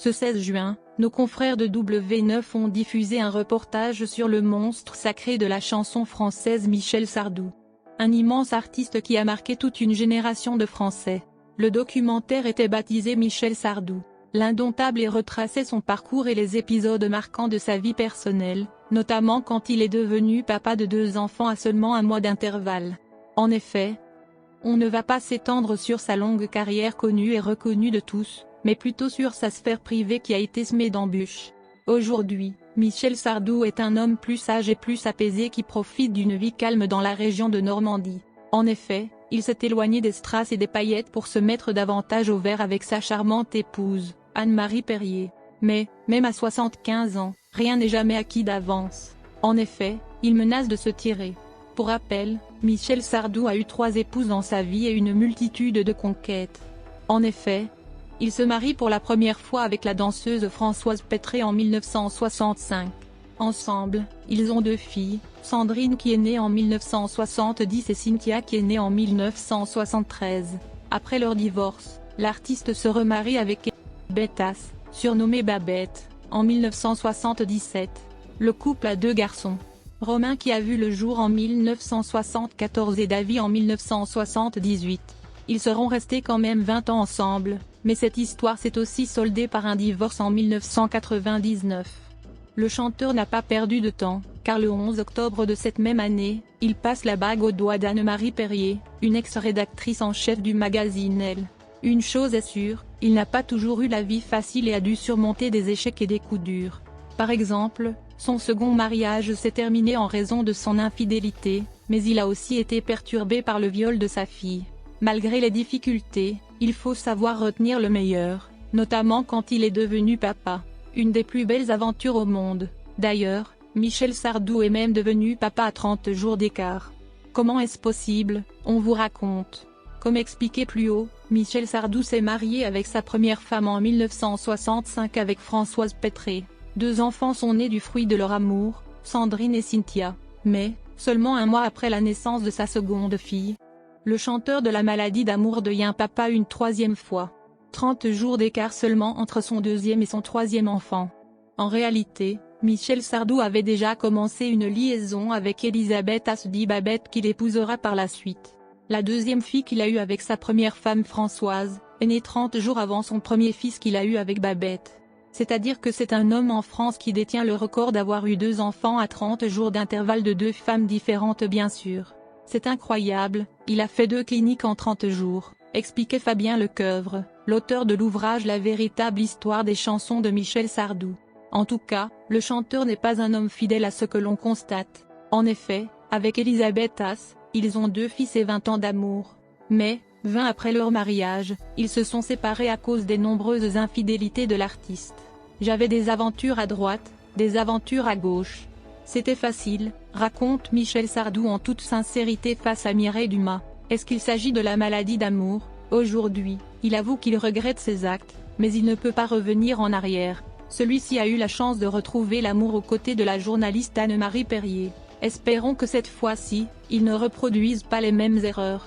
Ce 16 juin, nos confrères de W9 ont diffusé un reportage sur le monstre sacré de la chanson française Michel Sardou. Un immense artiste qui a marqué toute une génération de Français. Le documentaire était baptisé Michel Sardou, l'indomptable, et retraçait son parcours et les épisodes marquants de sa vie personnelle, notamment quand il est devenu papa de 2 enfants à seulement un mois d'intervalle. En effet, on ne va pas s'étendre sur sa longue carrière connue et reconnue de tous, mais plutôt sur sa sphère privée qui a été semée d'embûches. Aujourd'hui, Michel Sardou est un homme plus sage et plus apaisé qui profite d'une vie calme dans la région de Normandie. En effet, il s'est éloigné des strass et des paillettes pour se mettre davantage au vert avec sa charmante épouse, Anne-Marie Perrier. Mais, même à 75 ans, rien n'est jamais acquis d'avance. En effet, il menace de se tirer. Pour rappel, Michel Sardou a eu 3 épouses dans sa vie et une multitude de conquêtes. En effet, il se marie pour la première fois avec la danseuse Françoise Pétré en 1965. Ensemble, ils ont 2 filles, Sandrine qui est née en 1970 et Cynthia qui est née en 1973. Après leur divorce, l'artiste se remarie avec Bettas, surnommée Babette, en 1977. Le couple a 2 garçons. Romain qui a vu le jour en 1974 et David en 1978. Ils seront restés quand même 20 ans ensemble, mais cette histoire s'est aussi soldée par un divorce en 1999. Le chanteur n'a pas perdu de temps, car le 11 octobre de cette même année, il passe la bague au doigt d'Anne-Marie Perrier, une ex-rédactrice en chef du magazine Elle. Une chose est sûre, il n'a pas toujours eu la vie facile et a dû surmonter des échecs et des coups durs. Par exemple, son second mariage s'est terminé en raison de son infidélité, mais il a aussi été perturbé par le viol de sa fille. Malgré les difficultés, il faut savoir retenir le meilleur, notamment quand il est devenu papa. Une des plus belles aventures au monde. D'ailleurs, Michel Sardou est même devenu papa à 30 jours d'écart. Comment est-ce possible? On vous raconte. Comme expliqué plus haut, Michel Sardou s'est marié avec sa première femme en 1965 avec Françoise Pétré. 2 enfants sont nés du fruit de leur amour, Sandrine et Cynthia. Mais, seulement un mois après la naissance de sa seconde fille, le chanteur de la maladie d'amour devient papa une 3e fois. 30 jours d'écart seulement entre son 2e et son 3e enfant. En réalité, Michel Sardou avait déjà commencé une liaison avec Elisabeth Asdi Babette qu'il épousera par la suite. La 2e fille qu'il a eue avec sa première femme Françoise, est née 30 jours avant son premier fils qu'il a eu avec Babette. C'est-à-dire que c'est un homme en France qui détient le record d'avoir eu 2 enfants à 30 jours d'intervalle de 2 femmes différentes bien sûr. C'est incroyable, il a fait 2 cliniques en 30 jours, expliquait Fabien Lecoeuvre, l'auteur de l'ouvrage La véritable histoire des chansons de Michel Sardou. En tout cas, le chanteur n'est pas un homme fidèle à ce que l'on constate. En effet, avec Elisabeth As, ils ont 2 fils et 20 ans d'amour. Mais, 20 après leur mariage, ils se sont séparés à cause des nombreuses infidélités de l'artiste. J'avais des aventures à droite, des aventures à gauche. C'était facile, raconte Michel Sardou en toute sincérité face à Mireille Dumas. Est-ce qu'il s'agit de la maladie d'amour? Aujourd'hui, il avoue qu'il regrette ses actes, mais il ne peut pas revenir en arrière. Celui-ci a eu la chance de retrouver l'amour aux côtés de la journaliste Anne-Marie Perrier. Espérons que cette fois-ci, il ne reproduise pas les mêmes erreurs.